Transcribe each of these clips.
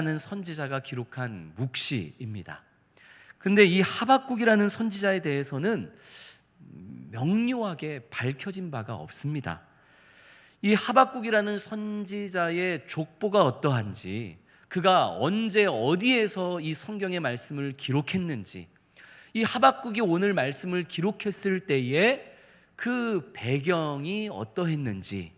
하는 선지자가 기록한 묵시입니다. 근데 이 하박국이라는 선지자에 대해서는 명료하게 밝혀진 바가 없습니다. 이 하박국이라는 선지자의 족보가 어떠한지, 그가 언제 어디에서 이 성경의 말씀을 기록했는지, 이 하박국이 오늘 말씀을 기록했을 때에 그 배경이 어떠했는지,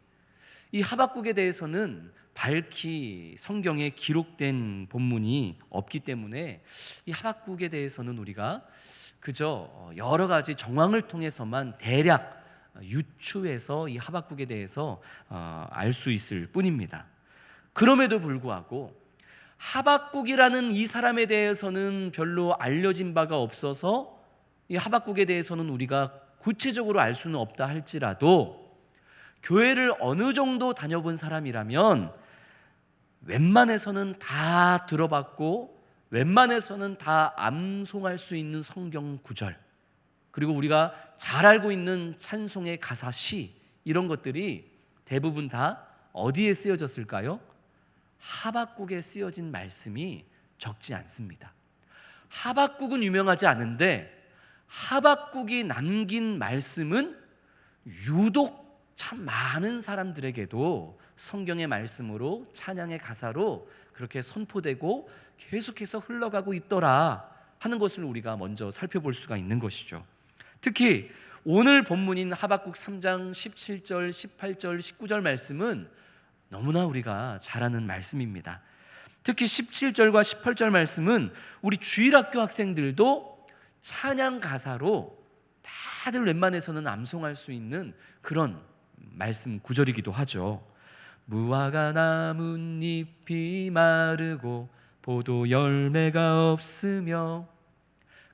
이 하박국에 대해서는 밝히 성경에 기록된 본문이 없기 때문에 이 하박국에 대해서는 우리가 그저 여러 가지 정황을 통해서만 대략 유추해서 이 하박국에 대해서 알 수 있을 뿐입니다. 그럼에도 불구하고 하박국이라는 이 사람에 대해서는 별로 알려진 바가 없어서 이 하박국에 대해서는 우리가 구체적으로 알 수는 없다 할지라도 교회를 어느 정도 다녀본 사람이라면 웬만해서는 다 들어봤고 웬만해서는 다 암송할 수 있는 성경 구절, 그리고 우리가 잘 알고 있는 찬송의 가사, 시, 이런 것들이 대부분 다 어디에 쓰여졌을까요? 하박국에 쓰여진 말씀이 적지 않습니다. 하박국은 유명하지 않은데 하박국이 남긴 말씀은 유독 참 많은 사람들에게도 성경의 말씀으로, 찬양의 가사로 그렇게 선포되고 계속해서 흘러가고 있더라 하는 것을 우리가 먼저 살펴볼 수가 있는 것이죠. 특히 오늘 본문인 하박국 3장 17절, 18절, 19절 말씀은 너무나 우리가 잘 아는 말씀입니다. 특히 17절과 18절 말씀은 우리 주일학교 학생들도 찬양 가사로 다들 웬만해서는 암송할 수 있는 그런 말씀 구절이기도 하죠. 무화과 나뭇잎이 마르고 포도 열매가 없으며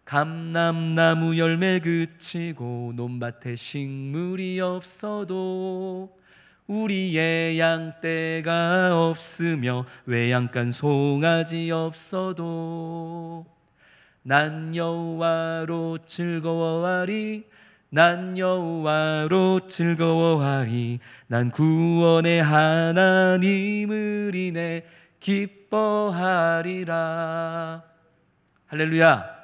감람나무 열매 그치고 논밭에 식물이 없어도 우리의 양떼가 없으며 외양간 송아지 없어도 난 여호와로 즐거워하리, 난 여호와로 즐거워하리, 난 구원의 하나님을 인해 기뻐하리라. 할렐루야.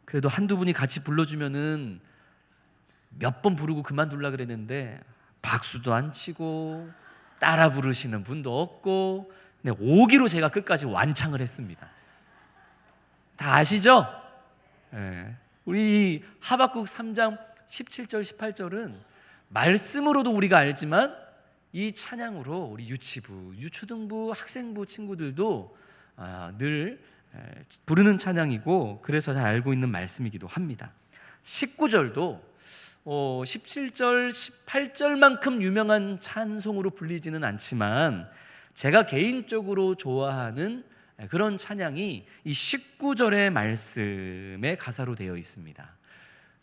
그래도 한두 분이 같이 불러주면은 몇 번 부르고 그만둘라 그랬는데 박수도 안 치고 따라 부르시는 분도 없고, 근데 오기로 제가 끝까지 완창을 했습니다. 다 아시죠? 네. 우리 하박국 3장 17절 18절은 말씀으로도 우리가 알지만 이 찬양으로 우리 유치부, 유초등부, 학생부 친구들도 늘 부르는 찬양이고 그래서 잘 알고 있는 말씀이기도 합니다. 19절도 17절, 18절만큼 유명한 찬송으로 불리지는 않지만 제가 개인적으로 좋아하는 그런 찬양이 이 19절의 말씀의 가사로 되어 있습니다.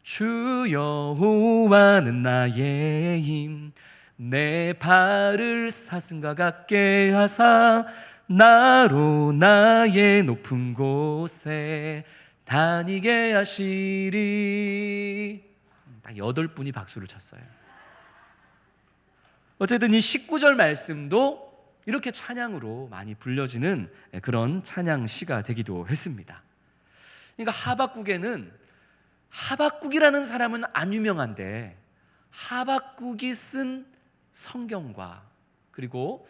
주 여호와는 나의 힘, 내 발을 사슴과 같게 하사 나로 나의 높은 곳에 다니게 하시리. 딱 8분이 박수를 쳤어요. 어쨌든 이 19절 말씀도 이렇게 찬양으로 많이 불려지는 그런 찬양시가 되기도 했습니다. 그러니까 하박국에는 하박국이라는 사람은 안 유명한데 하박국이 쓴 성경과 그리고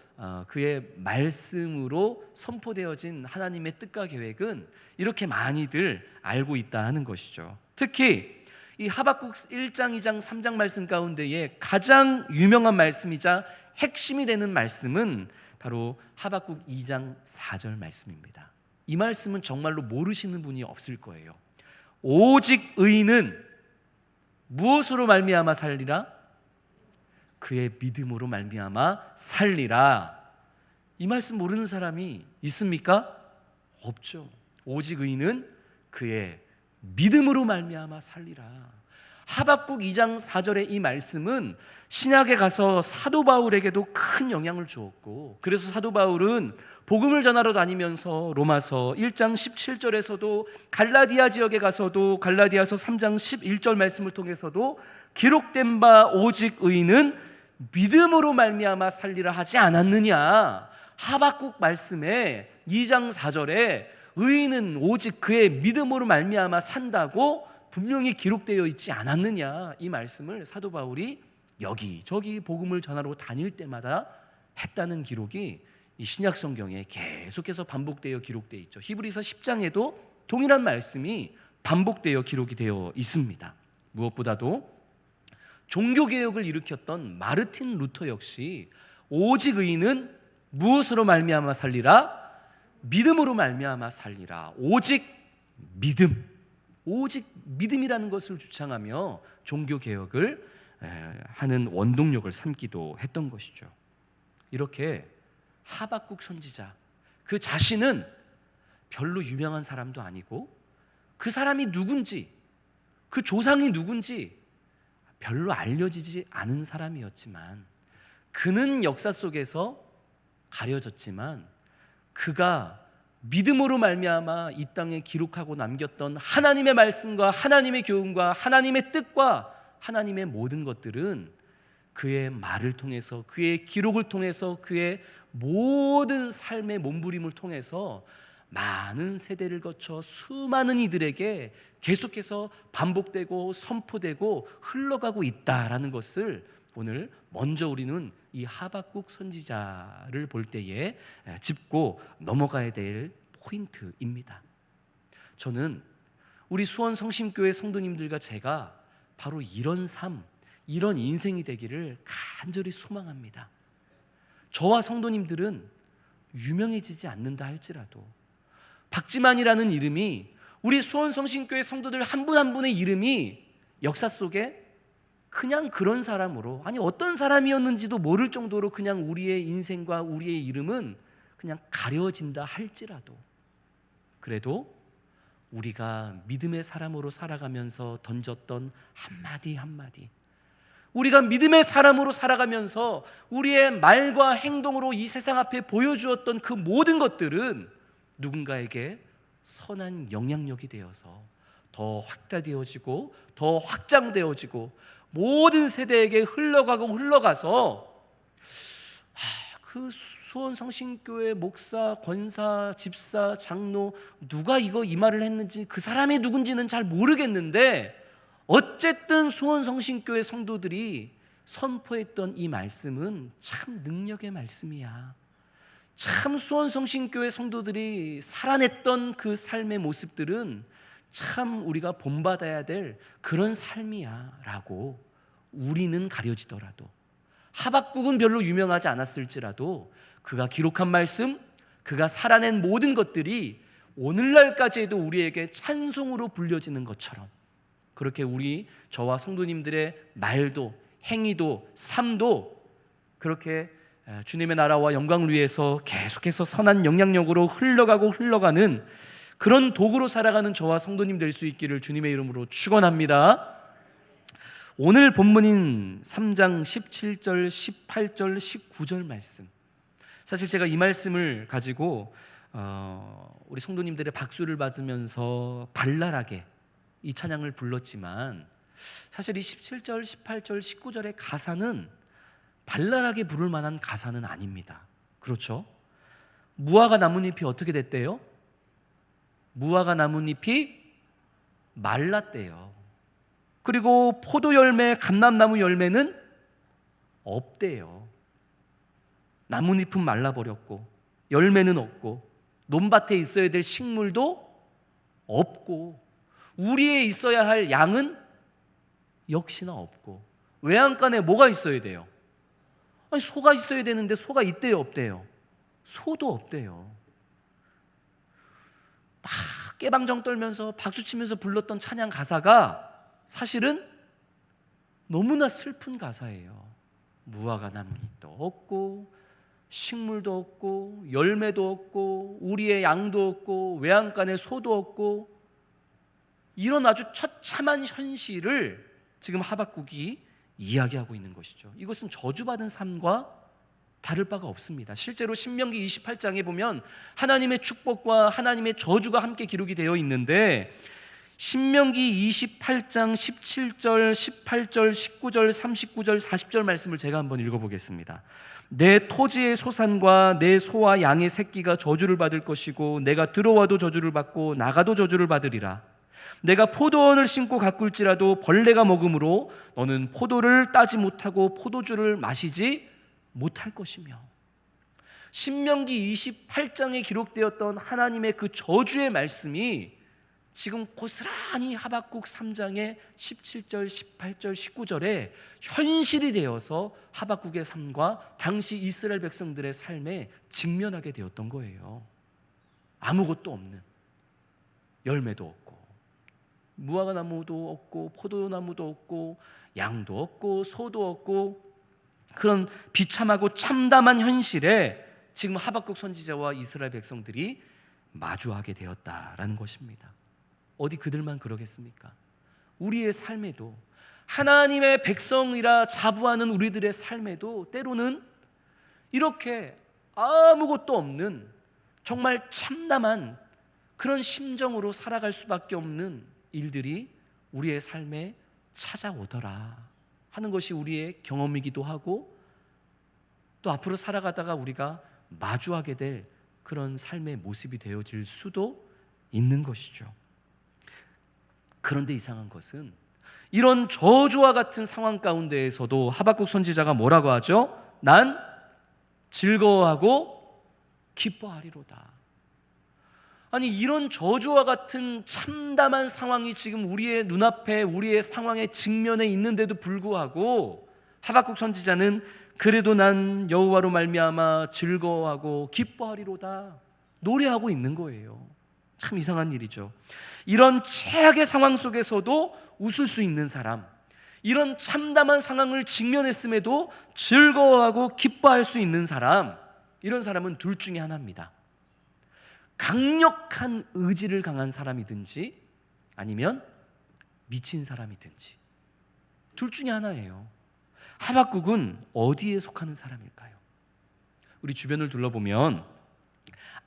그의 말씀으로 선포되어진 하나님의 뜻과 계획은 이렇게 많이들 알고 있다 하는 것이죠. 특히 이 하박국 1장, 2장, 3장 말씀 가운데에 가장 유명한 말씀이자 핵심이 되는 말씀은 바로 하박국 2장 4절 말씀입니다. 이 말씀은 정말로 모르시는 분이 없을 거예요. 오직 의인은 무엇으로 말미암아 살리라? 그의 믿음으로 말미암아 살리라. 이 말씀 모르는 사람이 있습니까? 없죠. 오직 의인은 그의 믿음으로 말미암아 살리라. 하박국 2장 4절의 이 말씀은 신약에 가서 사도 바울에게도 큰 영향을 주었고, 그래서 사도 바울은 복음을 전하러 다니면서 로마서 1장 17절에서도 갈라디아 지역에 가서도 갈라디아서 3장 11절 말씀을 통해서도 기록된 바 오직 의인은 믿음으로 말미암아 살리라 하지 않았느냐, 하박국 말씀에 2장 4절에 의인은 오직 그의 믿음으로 말미암아 산다고 분명히 기록되어 있지 않았느냐, 이 말씀을 사도 바울이 여기저기 복음을 전하러 다닐 때마다 했다는 기록이 이 신약 성경에 계속해서 반복되어 기록되어 있죠. 히브리서 10장에도 동일한 말씀이 반복되어 기록이 되어 있습니다. 무엇보다도 종교개혁을 일으켰던 마르틴 루터 역시 오직 의인은 무엇으로 말미암아 살리라? 믿음으로 말미암아 살리라. 오직 믿음, 오직 믿음이라는 것을 주창하며 종교개혁을 하는 원동력을 삼기도 했던 것이죠. 이렇게 하박국 선지자, 그 자신은 별로 유명한 사람도 아니고 그 사람이 누군지, 그 조상이 누군지 별로 알려지지 않은 사람이었지만, 그는 역사 속에서 가려졌지만 그가 믿음으로 말미암아 이 땅에 기록하고 남겼던 하나님의 말씀과 하나님의 교훈과 하나님의 뜻과 하나님의 모든 것들은 그의 말을 통해서, 그의 기록을 통해서, 그의 모든 삶의 몸부림을 통해서 많은 세대를 거쳐 수많은 이들에게 계속해서 반복되고 선포되고 흘러가고 있다라는 것을 오늘 먼저 우리는 이 하박국 선지자를 볼 때에 짚고 넘어가야 될 포인트입니다. 저는 우리 수원 성심교회 성도님들과 제가 바로 이런 삶, 이런 인생이 되기를 간절히 소망합니다. 저와 성도님들은 유명해지지 않는다 할지라도 박지만이라는 이름이, 우리 수원 성심교회 성도들 한 분 한 분의 이름이 역사 속에 그냥 그런 사람으로, 아니 어떤 사람이었는지도 모를 정도로 그냥 우리의 인생과 우리의 이름은 그냥 가려진다 할지라도, 그래도 우리가 믿음의 사람으로 살아가면서 던졌던 한마디 한마디, 우리가 믿음의 사람으로 살아가면서 우리의 말과 행동으로 이 세상 앞에 보여주었던 그 모든 것들은 누군가에게 선한 영향력이 되어서 더 확대되어지고 더 확장되어지고 모든 세대에게 흘러가서 그 수원 성심교회 목사, 권사, 집사, 장로 누가 이 말을 했는지 그 사람이 누군지는 잘 모르겠는데, 어쨌든 수원 성심교회 성도들이 선포했던 이 말씀은 참 능력의 말씀이야. 참 수원 성심교회 성도들이 살아냈던 그 삶의 모습들은 참 우리가 본받아야 될 그런 삶이야 라고 우리는 가려지더라도, 하박국은 별로 유명하지 않았을지라도 그가 기록한 말씀, 그가 살아낸 모든 것들이 오늘날까지도 우리에게 찬송으로 불려지는 것처럼, 그렇게 저와 성도님들의 말도 행위도 삶도 그렇게 주님의 나라와 영광을 위해서 계속해서 선한 영향력으로 흘러가는 그런 도구로 살아가는 저와 성도님 될 수 있기를 주님의 이름으로 축원합니다. 오늘 본문인 3장 17절, 18절, 19절 말씀, 사실 제가 이 말씀을 가지고 우리 성도님들의 박수를 받으면서 발랄하게 이 찬양을 불렀지만, 사실 이 17절, 18절, 19절의 가사는 발랄하게 부를 만한 가사는 아닙니다. 그렇죠? 무화과 나뭇잎이 어떻게 됐대요? 무화과 나뭇잎이 말랐대요. 그리고 포도 열매, 감람나무 열매는 없대요. 나뭇잎은 말라버렸고 열매는 없고 논밭에 있어야 될 식물도 없고 우리에 있어야 할 양은 역시나 없고, 외양간에 뭐가 있어야 돼요? 아니, 소가 있어야 되는데 소가 있대요, 없대요? 소도 없대요. 막 깨방정 떨면서 박수치면서 불렀던 찬양 가사가 사실은 너무나 슬픈 가사예요. 무화과 나뭇잎도 없고 식물도 없고 열매도 없고 우리의 양도 없고 외양간에 소도 없고, 이런 아주 처참한 현실을 지금 하박국이 이야기하고 있는 것이죠. 이것은 저주받은 삶과 다를 바가 없습니다. 실제로 신명기 28장에 보면 하나님의 축복과 하나님의 저주가 함께 기록이 되어 있는데, 신명기 28장 17절, 18절, 19절, 39절, 40절 말씀을 제가 한번 읽어보겠습니다. 내 토지의 소산과 내 소와 양의 새끼가 저주를 받을 것이고 내가 들어와도 저주를 받고 나가도 저주를 받으리라. 내가 포도원을 심고 가꿀지라도 벌레가 먹음으로 너는 포도를 따지 못하고 포도주를 마시지 못할 것이며. 신명기 28장에 기록되었던 하나님의 그 저주의 말씀이 지금 고스란히 하박국 3장의 17절, 18절, 19절에 현실이 되어서 하박국의 삶과 당시 이스라엘 백성들의 삶에 직면하게 되었던 거예요. 아무것도 없는, 열매도 없고 무화과나무도 없고 포도나무도 없고 양도 없고 소도 없고 그런 비참하고 참담한 현실에 지금 하박국 선지자와 이스라엘 백성들이 마주하게 되었다라는 것입니다. 어디 그들만 그러겠습니까? 우리의 삶에도, 하나님의 백성이라 자부하는 우리들의 삶에도 때로는 이렇게 아무것도 없는 정말 참담한 그런 심정으로 살아갈 수밖에 없는 일들이 우리의 삶에 찾아오더라 하는 것이 우리의 경험이기도 하고, 또 앞으로 살아가다가 우리가 마주하게 될 그런 삶의 모습이 되어질 수도 있는 것이죠. 그런데 이상한 것은 이런 저주와 같은 상황 가운데에서도 하박국 선지자가 뭐라고 하죠? 난 즐거워하고 기뻐하리로다. 아니, 이런 저주와 같은 참담한 상황이 지금 우리의 눈앞에, 우리의 상황의 직면에 있는데도 불구하고 하박국 선지자는 그래도 난 여호와로 말미암아 즐거워하고 기뻐하리로다 노래하고 있는 거예요. 참 이상한 일이죠. 이런 최악의 상황 속에서도 웃을 수 있는 사람, 이런 참담한 상황을 직면했음에도 즐거워하고 기뻐할 수 있는 사람, 이런 사람은 둘 중에 하나입니다. 강력한 의지를 강한 사람이든지 아니면 미친 사람이든지 둘 중에 하나예요. 하박국은 어디에 속하는 사람일까요? 우리 주변을 둘러보면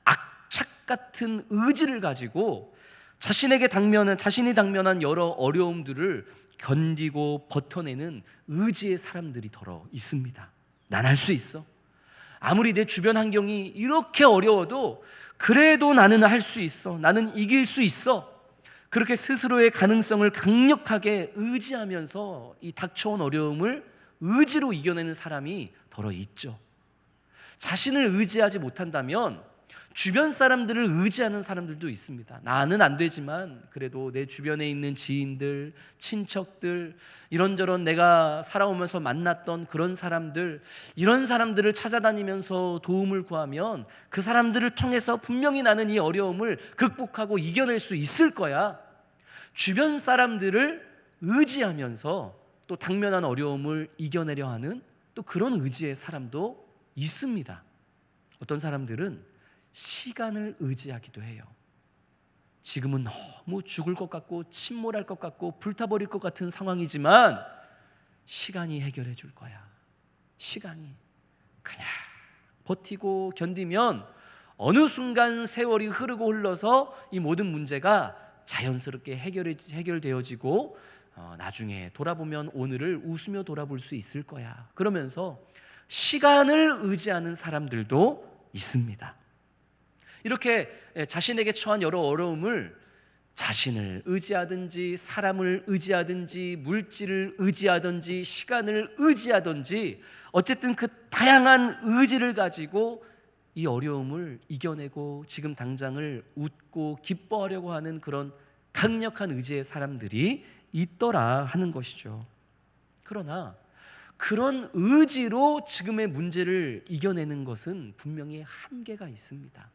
악착 같은 의지를 가지고 자신이 당면한 여러 어려움들을 견디고 버텨내는 의지의 사람들이 더러 있습니다. 난 할 수 있어. 아무리 내 주변 환경이 이렇게 어려워도 그래도 나는 할 수 있어. 나는 이길 수 있어. 그렇게 스스로의 가능성을 강력하게 의지하면서 이 닥쳐온 어려움을 의지로 이겨내는 사람이 더러 있죠. 자신을 의지하지 못한다면 주변 사람들을 의지하는 사람들도 있습니다. 나는 안 되지만 그래도 내 주변에 있는 지인들, 친척들, 이런저런 내가 살아오면서 만났던 그런 사람들, 이런 사람들을 찾아다니면서 도움을 구하면 그 사람들을 통해서 분명히 나는 이 어려움을 극복하고 이겨낼 수 있을 거야. 주변 사람들을 의지하면서 또 당면한 어려움을 이겨내려 하는 또 그런 의지의 사람도 있습니다. 어떤 사람들은 시간을 의지하기도 해요. 지금은 너무 죽을 것 같고 침몰할 것 같고 불타버릴 것 같은 상황이지만 시간이 해결해 줄 거야. 시간이 그냥 버티고 견디면 어느 순간 세월이 흐르고 흘러서 이 모든 문제가 자연스럽게 해결되어지고 나중에 돌아보면 오늘을 웃으며 돌아볼 수 있을 거야. 그러면서 시간을 의지하는 사람들도 있습니다. 이렇게 자신에게 처한 여러 어려움을 자신을 의지하든지 사람을 의지하든지 물질을 의지하든지 시간을 의지하든지 어쨌든 그 다양한 의지를 가지고 이 어려움을 이겨내고 지금 당장을 웃고 기뻐하려고 하는 그런 강력한 의지의 사람들이 있더라 하는 것이죠. 그러나 그런 의지로 지금의 문제를 이겨내는 것은 분명히 한계가 있습니다.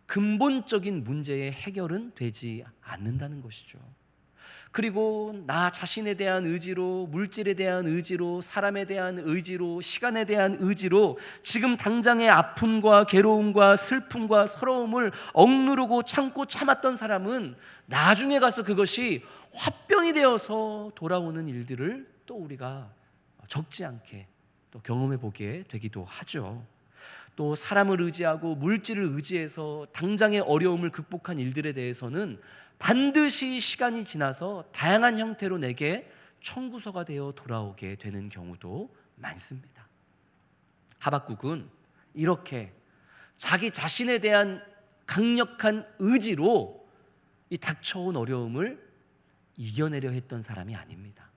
근본적인 문제의 해결은 되지 않는다는 것이죠. 그리고 나 자신에 대한 의지로, 물질에 대한 의지로, 사람에 대한 의지로, 시간에 대한 의지로 지금 당장의 아픔과 괴로움과 슬픔과 서러움을 억누르고 참고 참았던 사람은 나중에 가서 그것이 화병이 되어서 돌아오는 일들을 또 우리가 적지 않게 또 경험해 보게 되기도 하죠. 또 사람을 의지하고 물질을 의지해서 당장의 어려움을 극복한 일들에 대해서는 반드시 시간이 지나서 다양한 형태로 내게 청구서가 되어 돌아오게 되는 경우도 많습니다. 하박국은 이렇게 자기 자신에 대한 강력한 의지로 이 닥쳐온 어려움을 이겨내려 했던 사람이 아닙니다.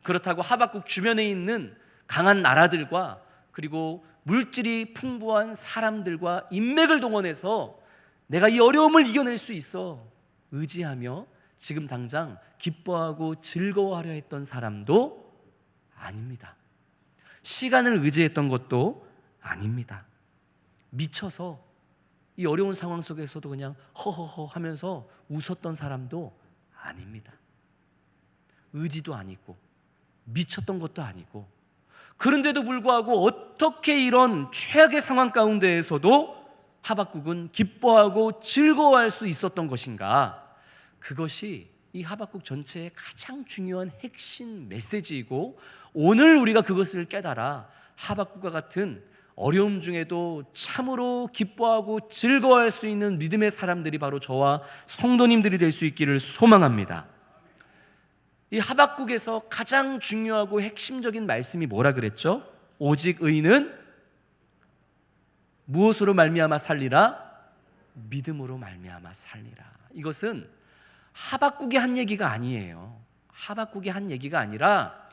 그렇다고 하박국 주변에 있는 강한 나라들과 그리고 물질이 풍부한 사람들과 인맥을 동원해서 내가 이 어려움을 이겨낼 수 있어 의지하며 지금 당장 기뻐하고 즐거워하려 했던 사람도 아닙니다. 시간을 의지했던 것도 아닙니다. 미쳐서 이 어려운 상황 속에서도 그냥 허허허 하면서 웃었던 사람도 아닙니다. 의지도 아니고 미쳤던 것도 아니고, 그런데도 불구하고 어떻게 이런 최악의 상황 가운데에서도 하박국은 기뻐하고 즐거워할 수 있었던 것인가? 그것이 이 하박국 전체의 가장 중요한 핵심 메시지이고, 오늘 우리가 그것을 깨달아 하박국과 같은 어려움 중에도 참으로 기뻐하고 즐거워할 수 있는 믿음의 사람들이 바로 저와 성도님들이 될 수 있기를 소망합니다. 이 하박국에서 가장 중요하고 핵심적인 말씀이 뭐라 그랬죠? 오직 의인은 무엇으로 말미암아 살리라? 믿음으로 말미암아 살리라. 이것은 하박국이 한 얘기가 아니에요. 하박국이 한 얘기가 아니라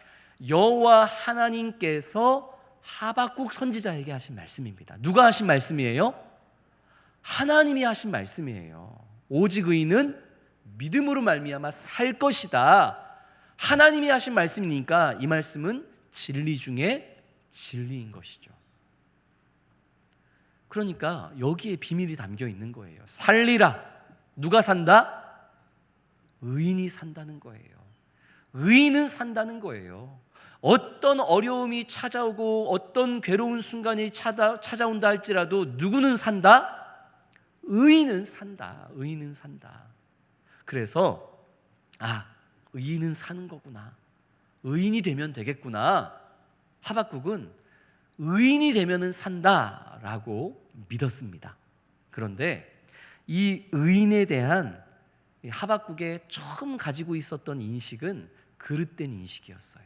여호와 하나님께서 하박국 선지자에게 하신 말씀입니다. 누가 하신 말씀이에요? 하나님이 하신 말씀이에요. 오직 의인은 믿음으로 말미암아 살 것이다. 하나님이 하신 말씀이니까 이 말씀은 진리 중에 진리인 것이죠. 그러니까 여기에 비밀이 담겨 있는 거예요. 살리라. 누가 산다? 의인이 산다는 거예요. 의인은 산다는 거예요. 어떤 어려움이 찾아오고 어떤 괴로운 순간이 찾아온다 할지라도 누구는 산다? 의인은 산다. 의인은 산다. 그래서 의인은 사는 거구나. 의인이 되면 되겠구나. 하박국은 의인이 되면은 산다라고 믿었습니다. 그런데 이 의인에 대한 하박국의 처음 가지고 있었던 인식은 그릇된 인식이었어요.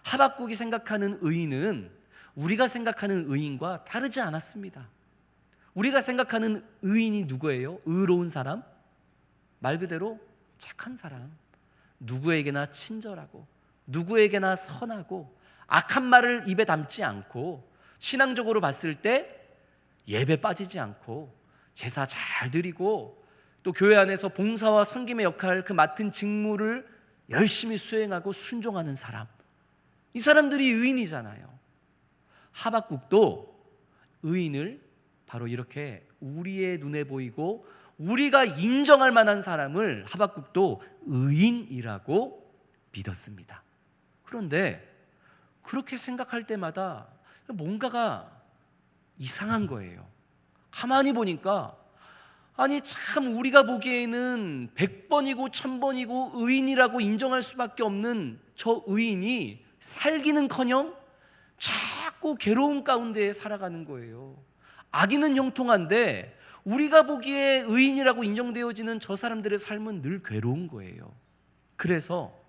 하박국이 생각하는 의인은 우리가 생각하는 의인과 다르지 않았습니다. 우리가 생각하는 의인이 누구예요? 의로운 사람? 말 그대로 착한 사람. 누구에게나 친절하고 누구에게나 선하고 악한 말을 입에 담지 않고 신앙적으로 봤을 때 예배 빠지지 않고 제사 잘 드리고 또 교회 안에서 봉사와 섬김의 역할, 그 맡은 직무를 열심히 수행하고 순종하는 사람, 이 사람들이 의인이잖아요. 하박국도 의인을 바로 이렇게 우리의 눈에 보이고 우리가 인정할 만한 사람을 하박국도 의인이라고 믿었습니다. 그런데 그렇게 생각할 때마다 뭔가가 이상한 거예요. 가만히 보니까 참 우리가 보기에는 100번이고 1000번이고 의인이라고 인정할 수밖에 없는 저 의인이 살기는커녕 자꾸 괴로움 가운데 살아가는 거예요. 악인은 형통한데 우리가 보기에 의인이라고 인정되어지는 저 사람들의 삶은 늘 괴로운 거예요. 그래서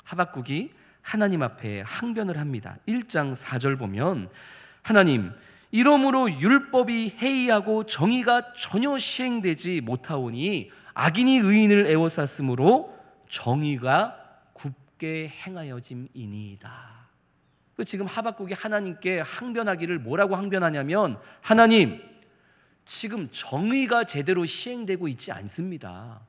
하박국이 하나님 앞에 항변을 합니다. 1장 4절 보면 하나님, 이러므로 율법이 해이하고 정의가 전혀 시행되지 못하오니 악인이 의인을 애워쌌으므로 정의가 굽게 행하여짐이니이다. 지금 하박국이 하나님께 항변하기를 뭐라고 항변하냐면, 하나님, 지금 정의가 제대로 시행되고 있지 않습니다.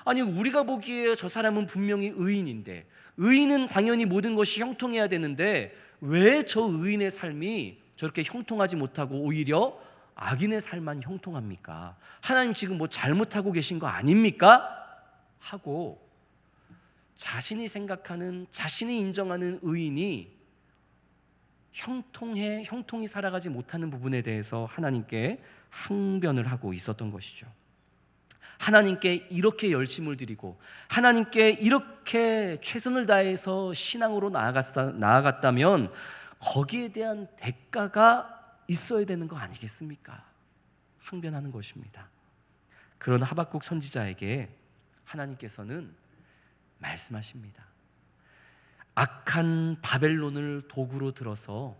우리가 보기에 저 사람은 분명히 의인인데, 의인은 당연히 모든 것이 형통해야 되는데 왜 저 의인의 삶이 저렇게 형통하지 못하고 오히려 악인의 삶만 형통합니까? 하나님 지금 뭐 잘못하고 계신 거 아닙니까? 하고 자신이 생각하는, 자신이 인정하는 의인이 형통히 살아가지 못하는 부분에 대해서 하나님께 항변을 하고 있었던 것이죠. 하나님께 이렇게 열심을 드리고 하나님께 이렇게 최선을 다해서 신앙으로 나아갔다면 거기에 대한 대가가 있어야 되는 거 아니겠습니까? 항변하는 것입니다. 그런 하박국 선지자에게 하나님께서는 말씀하십니다. 악한 바벨론을 도구로 들어서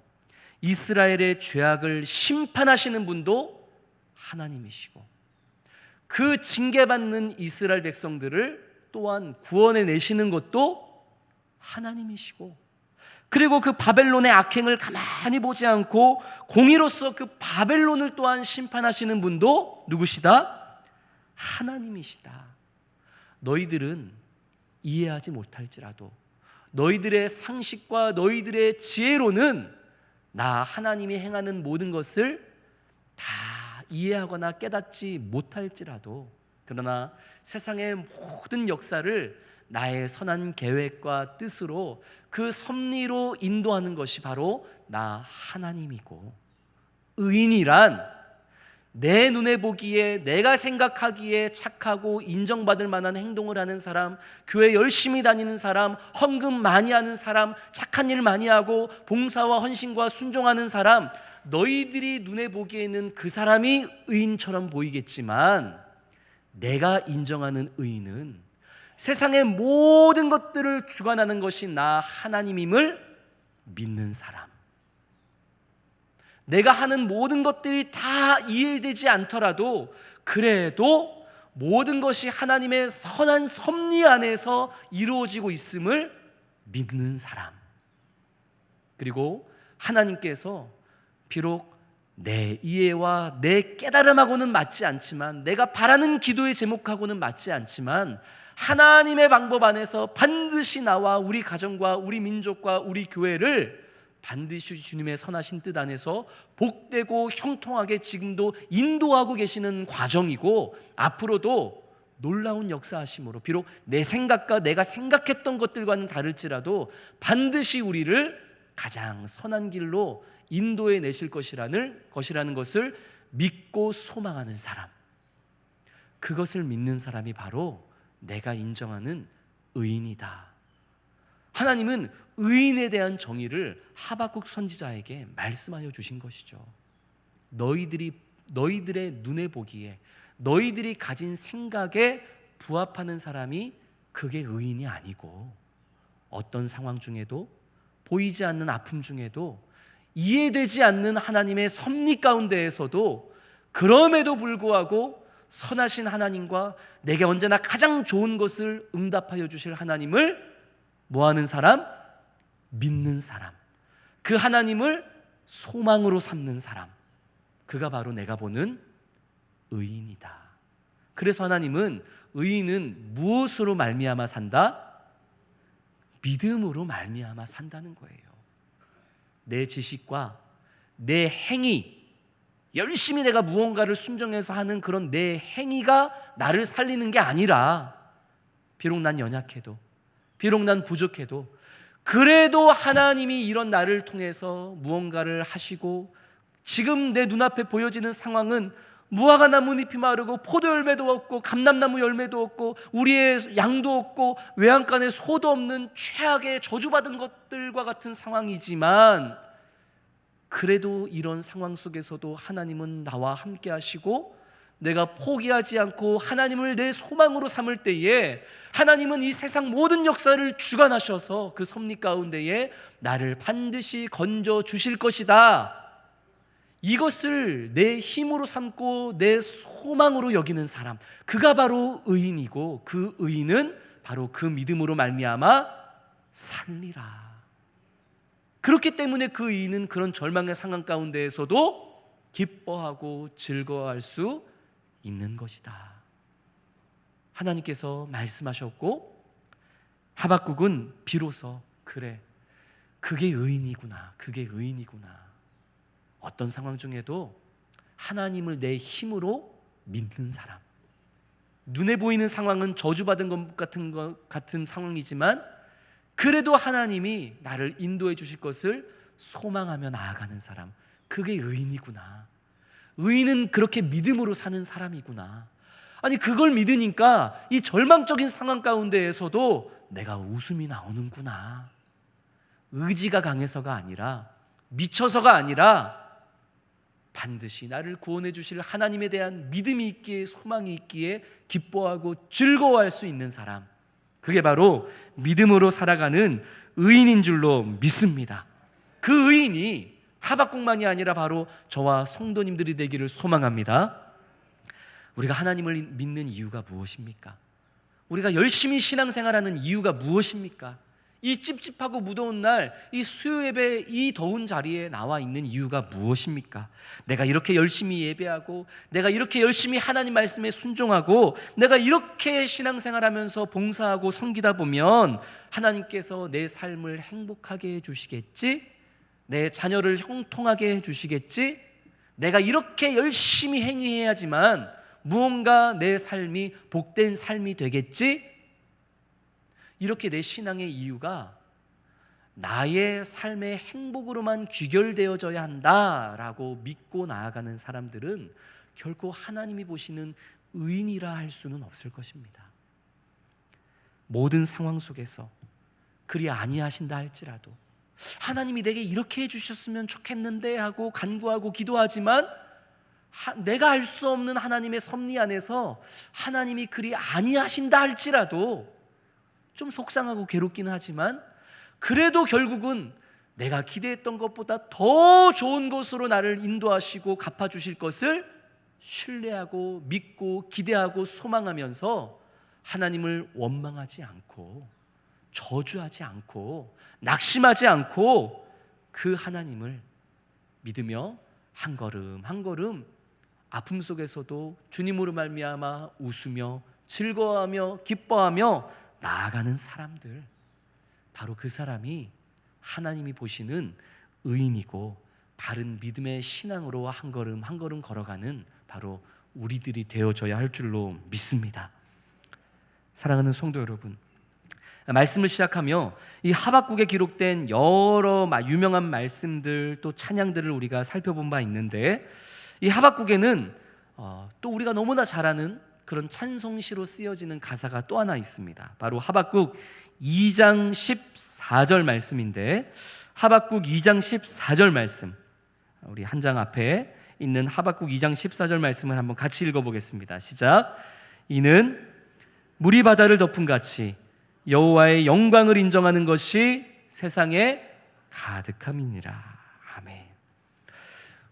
이스라엘의 죄악을 심판하시는 분도 하나님이시고, 그 징계받는 이스라엘 백성들을 또한 구원해 내시는 것도 하나님이시고, 그리고 그 바벨론의 악행을 가만히 보지 않고 공의로서 그 바벨론을 또한 심판하시는 분도 누구시다? 하나님이시다. 너희들은 이해하지 못할지라도 너희들의 상식과 너희들의 지혜로는 나 하나님이 행하는 모든 것을 다 이해하거나 깨닫지 못할지라도, 그러나 세상의 모든 역사를 나의 선한 계획과 뜻으로 그 섭리로 인도하는 것이 바로 나 하나님이고, 의인이란 내 눈에 보기에 내가 생각하기에 착하고 인정받을 만한 행동을 하는 사람, 교회 열심히 다니는 사람, 헌금 많이 하는 사람, 착한 일 많이 하고 봉사와 헌신과 순종하는 사람, 너희들이 눈에 보기에는 그 사람이 의인처럼 보이겠지만, 내가 인정하는 의인은 세상의 모든 것들을 주관하는 것이 나 하나님임을 믿는 사람. 내가 하는 모든 것들이 다 이해되지 않더라도 그래도 모든 것이 하나님의 선한 섭리 안에서 이루어지고 있음을 믿는 사람. 그리고 하나님께서 비록 내 이해와 내 깨달음하고는 맞지 않지만, 내가 바라는 기도의 제목하고는 맞지 않지만, 하나님의 방법 안에서 반드시 나와 우리 가정과 우리 민족과 우리 교회를 반드시 주님의 선하신 뜻 안에서 복되고 형통하게 지금도 인도하고 계시는 과정이고, 앞으로도 놀라운 역사하심으로 비록 내 생각과 내가 생각했던 것들과는 다를지라도 반드시 우리를 가장 선한 길로 인도해 내실 것이라는 것을 믿고 소망하는 사람, 그것을 믿는 사람이 바로 내가 인정하는 의인이다. 하나님은 의인에 대한 정의를 하박국 선지자에게 말씀하여 주신 것이죠. 너희들의 눈에 보기에 너희들이 가진 생각에 부합하는 사람이 그게 의인이 아니고, 어떤 상황 중에도 보이지 않는 아픔 중에도 이해되지 않는 하나님의 섭리 가운데에서도 그럼에도 불구하고 선하신 하나님과 내게 언제나 가장 좋은 것을 응답하여 주실 하나님을 뭐하는 사람? 믿는 사람. 그 하나님을 소망으로 삼는 사람, 그가 바로 내가 보는 의인이다. 그래서 하나님은 의인은 무엇으로 말미암아 산다? 믿음으로 말미암아 산다는 거예요. 내 지식과 내 행위, 열심히 내가 무언가를 순종해서 하는 그런 내 행위가 나를 살리는 게 아니라, 비록 난 연약해도, 비록 난 부족해도, 그래도 하나님이 이런 나를 통해서 무언가를 하시고, 지금 내 눈앞에 보여지는 상황은 무화과 나뭇잎이 마르고 포도 열매도 없고 감람나무 열매도 없고 우리의 양도 없고 외양간에 소도 없는 최악의 저주받은 것들과 같은 상황이지만, 그래도 이런 상황 속에서도 하나님은 나와 함께 하시고, 내가 포기하지 않고 하나님을 내 소망으로 삼을 때에 하나님은 이 세상 모든 역사를 주관하셔서 그 섭리 가운데에 나를 반드시 건져 주실 것이다. 이것을 내 힘으로 삼고 내 소망으로 여기는 사람, 그가 바로 의인이고, 그 의인은 바로 그 믿음으로 말미암아 살리라. 그렇기 때문에 그 의인은 그런 절망의 상황 가운데에서도 기뻐하고 즐거워할 수 있는 것이다. 하나님께서 말씀하셨고, 하박국은 비로소 그래, 그게 의인이구나, 그게 의인이구나. 어떤 상황 중에도 하나님을 내 힘으로 믿는 사람, 눈에 보이는 상황은 저주받은 것 같은 상황이지만 그래도 하나님이 나를 인도해 주실 것을 소망하며 나아가는 사람, 그게 의인이구나. 의인은 그렇게 믿음으로 사는 사람이구나. 아니, 그걸 믿으니까 이 절망적인 상황 가운데에서도 내가 웃음이 나오는구나. 의지가 강해서가 아니라, 미쳐서가 아니라, 반드시 나를 구원해 주실 하나님에 대한 믿음이 있기에, 소망이 있기에 기뻐하고 즐거워할 수 있는 사람, 그게 바로 믿음으로 살아가는 의인인 줄로 믿습니다. 그 의인이 하박국만이 아니라 바로 저와 성도님들이 되기를 소망합니다. 우리가 하나님을 믿는 이유가 무엇입니까? 우리가 열심히 신앙생활하는 이유가 무엇입니까? 이 찝찝하고 무더운 날, 이 수요 예배 이 더운 자리에 나와 있는 이유가 무엇입니까? 내가 이렇게 열심히 예배하고, 내가 이렇게 열심히 하나님 말씀에 순종하고, 내가 이렇게 신앙생활하면서 봉사하고 섬기다 보면 하나님께서 내 삶을 행복하게 해주시겠지? 내 자녀를 형통하게 해주시겠지? 내가 이렇게 열심히 행위해야지만 무언가 내 삶이 복된 삶이 되겠지? 이렇게 내 신앙의 이유가 나의 삶의 행복으로만 귀결되어져야 한다라고 믿고 나아가는 사람들은 결코 하나님이 보시는 의인이라 할 수는 없을 것입니다. 모든 상황 속에서 그리 아니하신다 할지라도 하나님이 내게 이렇게 해주셨으면 좋겠는데 하고 간구하고 기도하지만 내가 알 수 없는 하나님의 섭리 안에서 하나님이 그리 아니하신다 할지라도 좀 속상하고 괴롭기는 하지만 그래도 결국은 내가 기대했던 것보다 더 좋은 곳으로 나를 인도하시고 갚아주실 것을 신뢰하고 믿고 기대하고 소망하면서 하나님을 원망하지 않고 저주하지 않고 낙심하지 않고 그 하나님을 믿으며 한 걸음 한 걸음 아픔 속에서도 주님으로 말미암아 웃으며 즐거워하며 기뻐하며 나아가는 사람들, 바로 그 사람이 하나님이 보시는 의인이고 바른 믿음의 신앙으로 한 걸음 한 걸음 걸어가는 바로 우리들이 되어져야 할 줄로 믿습니다. 사랑하는 성도 여러분, 말씀을 시작하며 이 하박국에 기록된 여러 유명한 말씀들 또 찬양들을 우리가 살펴본 바 있는데, 이 하박국에는 또 우리가 너무나 잘 아는 그런 찬송시로 쓰여지는 가사가 또 하나 있습니다. 바로 하박국 2장 14절 말씀인데, 하박국 2장 14절 말씀, 우리 한 장 앞에 있는 하박국 2장 14절 말씀을 한번 같이 읽어보겠습니다. 시작. 이는 물이 바다를 덮은 같이 여호와의 영광을 인정하는 것이 세상에 가득함이니라. 아멘.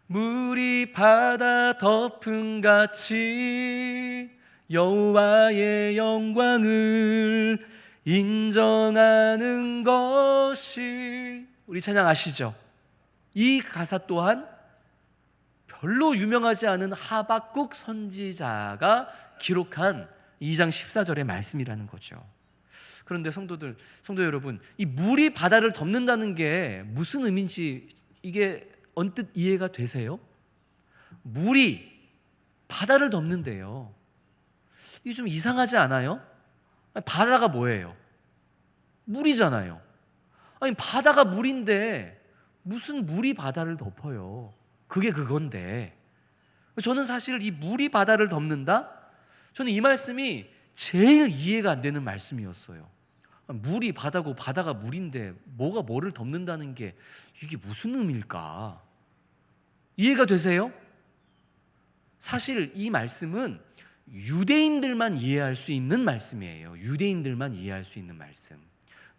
물이 바다 덮은 같이 여호와의 영광을 인정하는 것이, 우리 찬양 아시죠? 이 가사 또한 별로 유명하지 않은 하박국 선지자가 기록한 2장 14절의 말씀이라는 거죠. 그런데 성도 여러분, 이 물이 바다를 덮는다는 게 무슨 의미인지 이게 언뜻 이해가 되세요? 물이 바다를 덮는데요, 이게 좀 이상하지 않아요? 아니, 바다가 뭐예요? 물이잖아요. 아니, 바다가 물인데 무슨 물이 바다를 덮어요? 그게 그건데. 저는 사실 이 물이 바다를 덮는다? 저는 이 말씀이 제일 이해가 안 되는 말씀이었어요. 물이 바다고 바다가 물인데 뭐가 뭐를 덮는다는 게 이게 무슨 의미일까? 이해가 되세요? 사실 이 말씀은 유대인들만 이해할 수 있는 말씀이에요. 유대인들만 이해할 수 있는 말씀.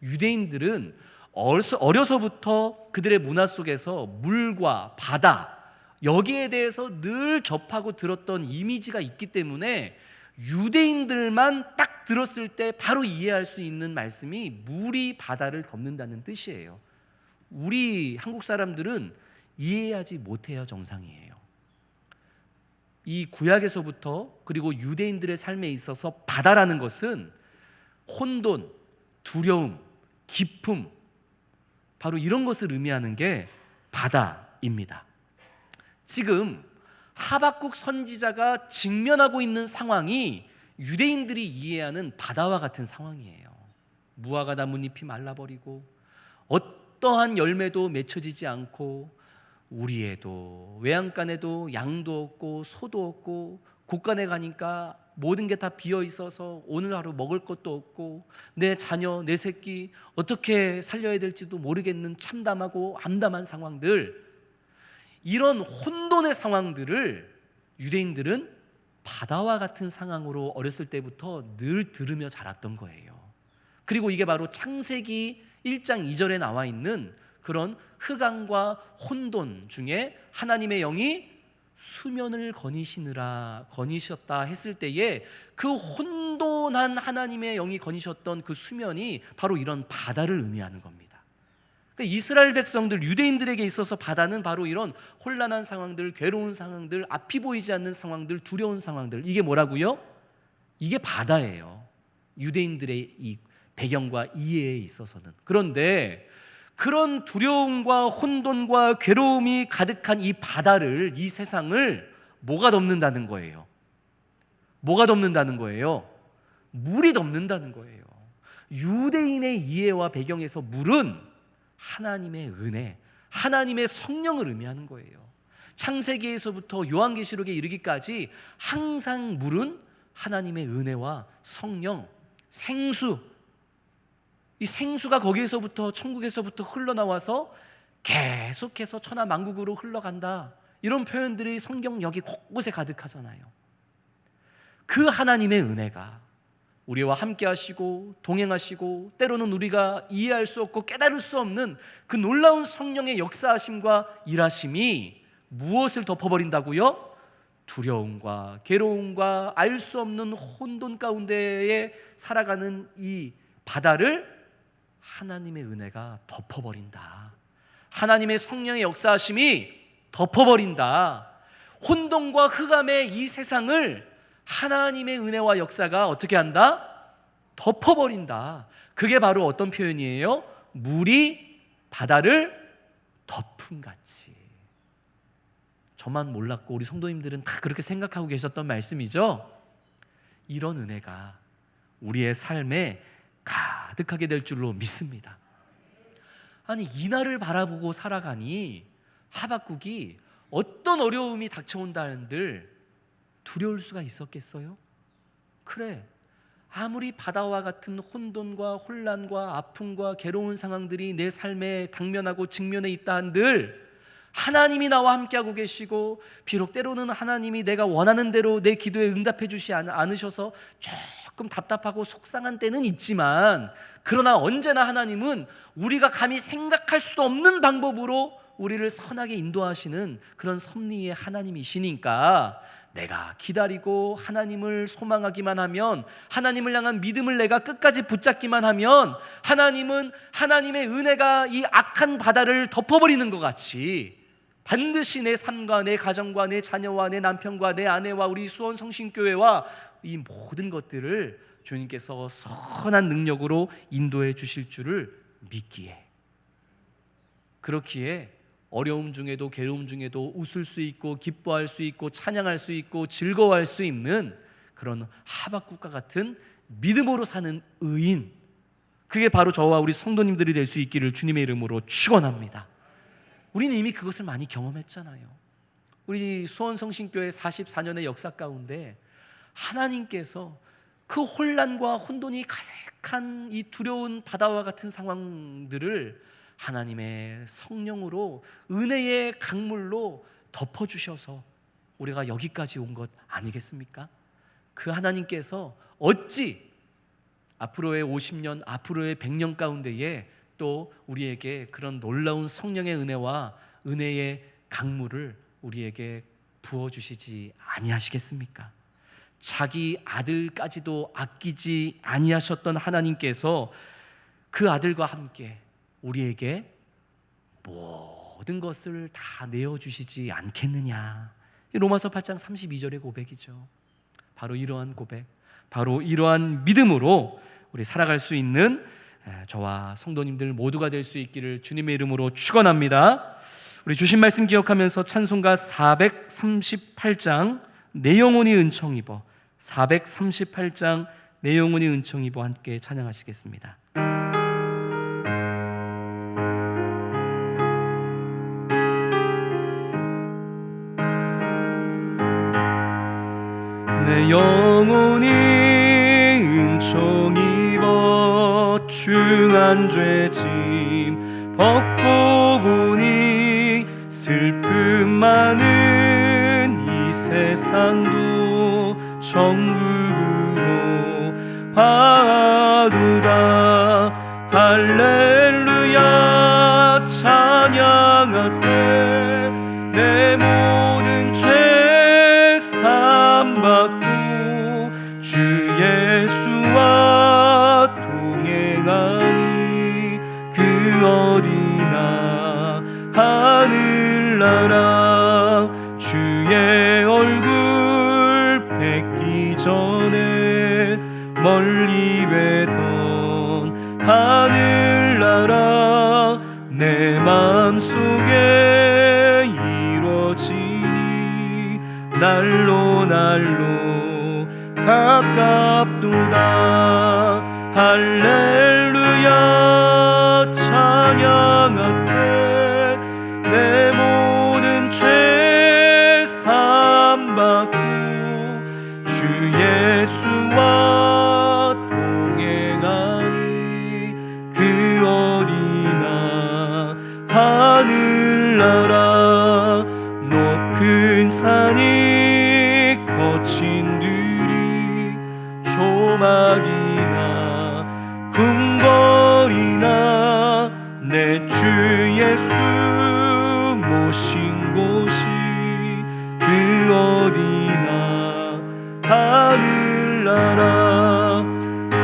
유대인들은 어려서부터 그들의 문화 속에서 물과 바다, 여기에 대해서 늘 접하고 들었던 이미지가 있기 때문에 유대인들만 딱 들었을 때 바로 이해할 수 있는 말씀이 물이 바다를 덮는다는 뜻이에요. 우리 한국 사람들은 이해하지 못해야 정상이에요. 이 구약에서부터 그리고 유대인들의 삶에 있어서 바다라는 것은 혼돈, 두려움, 기쁨, 바로 이런 것을 의미하는 게 바다입니다. 지금 하박국 선지자가 직면하고 있는 상황이 유대인들이 이해하는 바다와 같은 상황이에요. 무화과 나뭇잎이 말라버리고 어떠한 열매도 맺혀지지 않고 우리에도 외양간에도 양도 없고 소도 없고 곳간에 가니까 모든 게 다 비어 있어서 오늘 하루 먹을 것도 없고 내 자녀, 내 새끼 어떻게 살려야 될지도 모르겠는 참담하고 암담한 상황들, 이런 혼돈의 상황들을 유대인들은 바다와 같은 상황으로 어렸을 때부터 늘 들으며 자랐던 거예요. 그리고 이게 바로 창세기 1장 2절에 나와 있는 그런 흑암과 혼돈 중에 하나님의 영이 수면을 거니셨다 했을 때에 그 혼돈한 하나님의 영이 거니셨던 그 수면이 바로 이런 바다를 의미하는 겁니다. 그러니까 이스라엘 백성들, 유대인들에게 있어서 바다는 바로 이런 혼란한 상황들, 괴로운 상황들, 앞이 보이지 않는 상황들, 두려운 상황들, 이게 뭐라고요? 이게 바다예요. 유대인들의 이 배경과 이해에 있어서는. 그런데 그런 두려움과 혼돈과 괴로움이 가득한 이 바다를, 이 세상을 뭐가 덮는다는 거예요? 뭐가 덮는다는 거예요? 물이 덮는다는 거예요. 유대인의 이해와 배경에서 물은 하나님의 은혜, 하나님의 성령을 의미하는 거예요. 창세기에서부터 요한계시록에 이르기까지 항상 물은 하나님의 은혜와 성령, 생수, 이 생수가 거기에서부터, 천국에서부터 흘러나와서 계속해서 천하 만국으로 흘러간다, 이런 표현들이 성경 여기 곳곳에 가득하잖아요. 그 하나님의 은혜가 우리와 함께 하시고 동행하시고 때로는 우리가 이해할 수 없고 깨달을 수 없는 그 놀라운 성령의 역사하심과 일하심이 무엇을 덮어버린다고요? 두려움과 괴로움과 알 수 없는 혼돈 가운데에 살아가는 이 바다를 하나님의 은혜가 덮어버린다. 하나님의 성령의 역사하심이 덮어버린다. 혼돈과 흑암의 이 세상을 하나님의 은혜와 역사가 어떻게 한다? 덮어버린다. 그게 바로 어떤 표현이에요? 물이 바다를 덮음같이. 저만 몰랐고 우리 성도님들은 다 그렇게 생각하고 계셨던 말씀이죠. 이런 은혜가 우리의 삶에 가득하게 될 줄로 믿습니다. 아니, 이날을 바라보고 살아가니 하박국이 어떤 어려움이 닥쳐온다 한들 두려울 수가 있었겠어요? 그래, 아무리 바다와 같은 혼돈과 혼란과 아픔과 괴로운 상황들이 내 삶에 당면하고 직면해 있다 한들 하나님이 나와 함께하고 계시고, 비록 때로는 하나님이 내가 원하는 대로 내 기도에 응답해 주시 않으셔서 조금 답답하고 속상한 때는 있지만, 그러나 언제나 하나님은 우리가 감히 생각할 수도 없는 방법으로 우리를 선하게 인도하시는 그런 섭리의 하나님이시니까 내가 기다리고 하나님을 소망하기만 하면, 하나님을 향한 믿음을 내가 끝까지 붙잡기만 하면 하나님은 하나님의 은혜가 이 악한 바다를 덮어버리는 것 같이 반드시 내 삶과 내 가정과 내 자녀와 내 남편과 내 아내와 우리 수원 성신교회와 이 모든 것들을 주님께서 선한 능력으로 인도해 주실 줄을 믿기에, 그렇기에 어려움 중에도 괴로움 중에도 웃을 수 있고 기뻐할 수 있고 찬양할 수 있고 즐거워할 수 있는 그런 하박국과 같은 믿음으로 사는 의인, 그게 바로 저와 우리 성도님들이 될 수 있기를 주님의 이름으로 축원합니다. 우리는 이미 그것을 많이 경험했잖아요. 우리 수원성신교회 44년의 역사 가운데 하나님께서 그 혼란과 혼돈이 가득한 이 두려운 바다와 같은 상황들을 하나님의 성령으로, 은혜의 강물로 덮어주셔서 우리가 여기까지 온 것 아니겠습니까? 그 하나님께서 어찌 앞으로의 50년, 앞으로의 100년 가운데에 또 우리에게 그런 놀라운 성령의 은혜와 은혜의 강물을 우리에게 부어주시지 아니하시겠습니까? 자기 아들까지도 아끼지 아니하셨던 하나님께서 그 아들과 함께 우리에게 모든 것을 다 내어주시지 않겠느냐. 로마서 8장 32절의 고백이죠. 바로 이러한 고백, 바로 이러한 믿음으로 우리 살아갈 수 있는 저와 성도님들 모두가 될 수 있기를 주님의 이름으로 축원합니다. 우리 주신 말씀 기억하면서 찬송가 438장 내 영혼이 은총 입어, 438장 내 영혼이 은총 입어 함께 찬양하시겠습니다. 내 영혼이 은총 입어 중한 죄짐 벗고 보니 슬픔 많은 이 세상도 천국으로 가도다. 할렐루야. 찬양하세. 내 모든 죄 사함받고 주 예수와 동행하니 그 어디나 하늘나라 주의 얼굴 뵙기 전에 멀리 뵀던 하늘나라 내 맘속에 이루어지니 날로 가깝도다. 할렐루야 찬양하세. 내 모든 죄 사함받고 주 예수와 동행하니 그 어디나 하늘나라 높은 산이 거친 들이 조막이나 궁궐이나 내 주 예수 모신 곳이 그 어디나 하늘나라.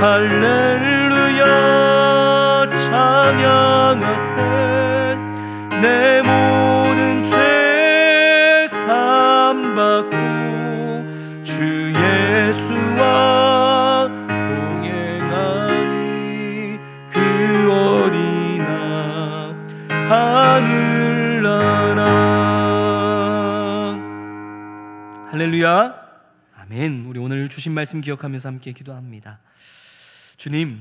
할렐루야 찬양하세. 내 모든 죄 사함받고 주 예수와 동행하니 그 어디나 하늘나라. 할렐루야. 아멘. 우리 오늘 주신 말씀 기억하면서 함께 기도합니다. 주님,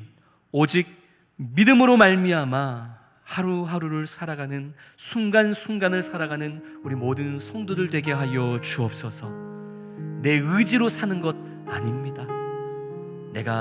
오직 믿음으로 말미암아 하루하루를 살아가는 순간순간을 살아가는 우리 모든 성도들 되게 하여 주옵소서. 내 의지로 사는 것 아닙니다. 내가